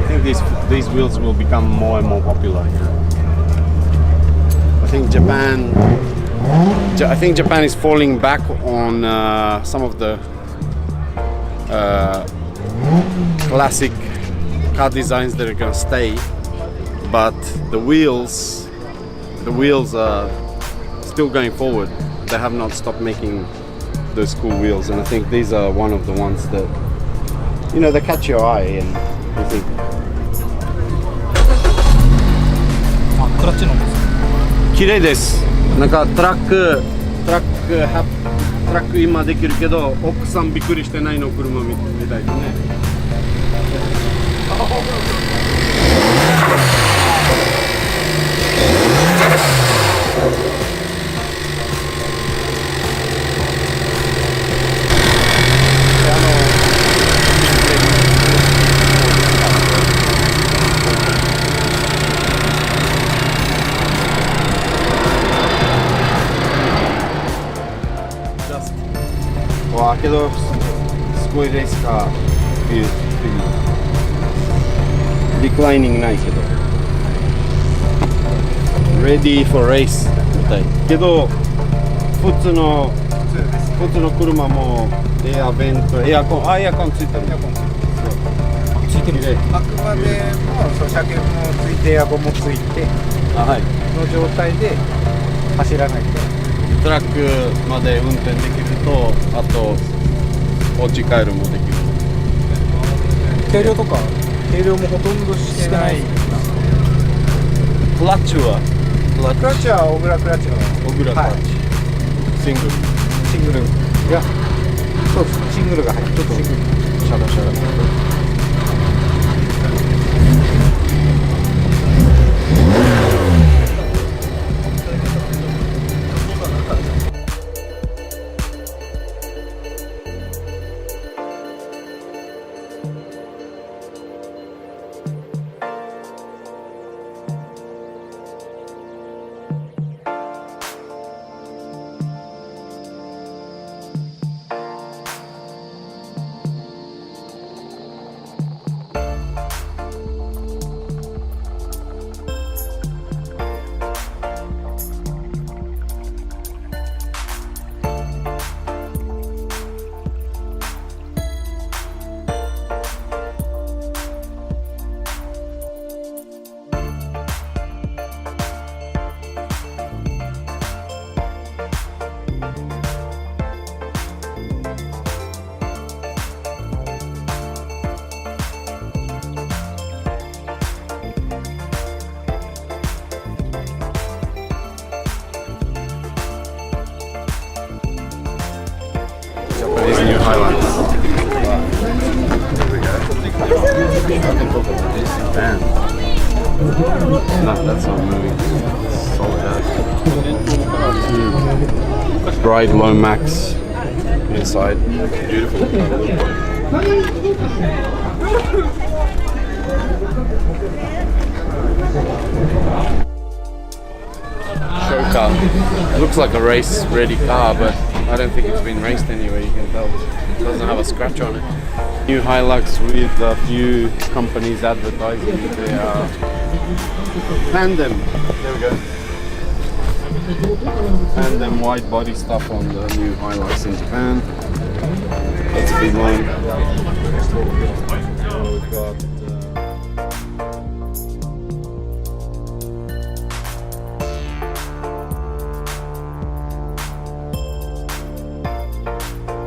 think these wheels will become more and more popular. I think Japan is falling back on some of the classic car designs that are going to stay, but the wheels are still going forward. They have not stopped making those cool wheels, and I think these are one of the ones that, you know, they catch your eye and you think. クラッチのです。綺麗です。なんかトラック今できるけど、奥さんびっくりしてないの車みたいだね。わあけどすごいレースカーリクライニングないけど Ready for race みたいけど普通の車もエアベントエアコンついてるついてるあくまでも車検もついてエアコンもついてはいの状態で走らないとトラックまで運転できるとあとお家帰るもできる軽量とか軽量もほとんどしてないクラッチはオブラクラッチのオブラクラッチ、シングルいやそうですシングルが入ってちょっとシャラJapanese new highlights. Man. No, that's not moving. Solid as. Bright low max inside. Beautiful. Show car. Looks like a race ready car, but I don't think it's been raced anywhere, you can tell. It doesn't have a scratch on it. New Hilux with a few companies advertising their tandem. There we go. Tandem wide body stuff on the new Hilux in Japan. That's a big one. We've got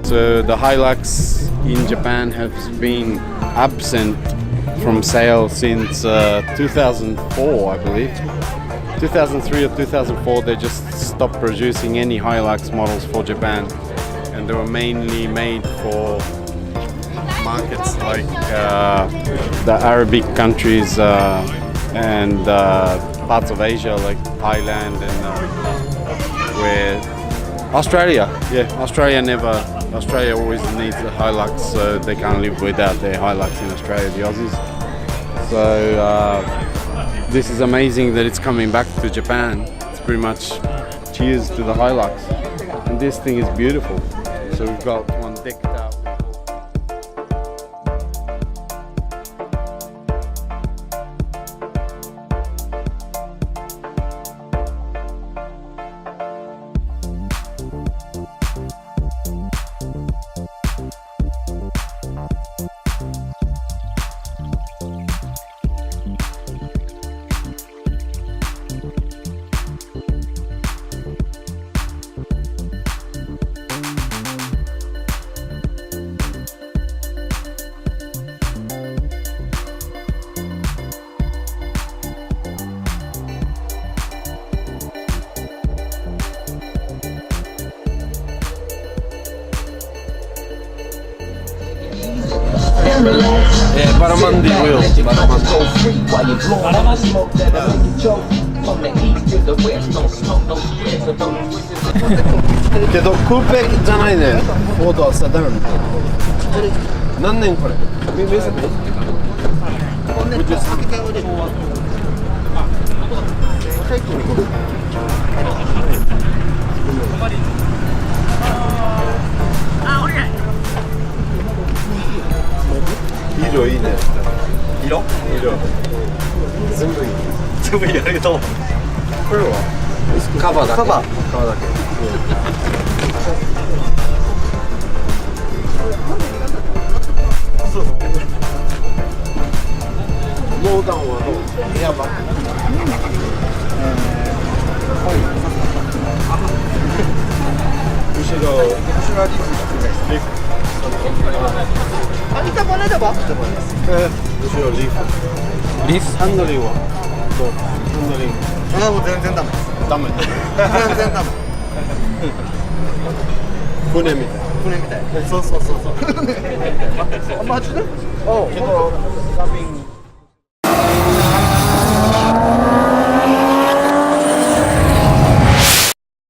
So the Hilux in Japan has been absent from sale since 2004, I believe. 2003 or 2004, they just stopped producing any Hilux models for Japan, and they were mainly made for markets like the Arabic countries and parts of Asia like Thailand and where Australia always needs a Hilux, so they can't live without their Hilux in Australia, the Aussies. So this is amazing that it's coming back to Japan. It's pretty much cheers to the Hilux. And this thing is beautiful. So we've got one decked out. バラマンディウヨバラマンディバラマンディけどクーペじゃないね。フォードはセダン。何年これ？見せて。色いいね。色全部いい。全部いい、ありがとう。これはカバーだけ。カバーだけ。そうローダンはどう？エアバッグ。後ろはリフト。Ahorita ponete abajo, te pones. 後ろリフト。リスハンドリングはどう？ハンドリング。ああ、もう全然ダメ。ダメ。全然ダメ。船みたい。船みたい。そうそうそうそう。あ、マジで？おう。けど、サビン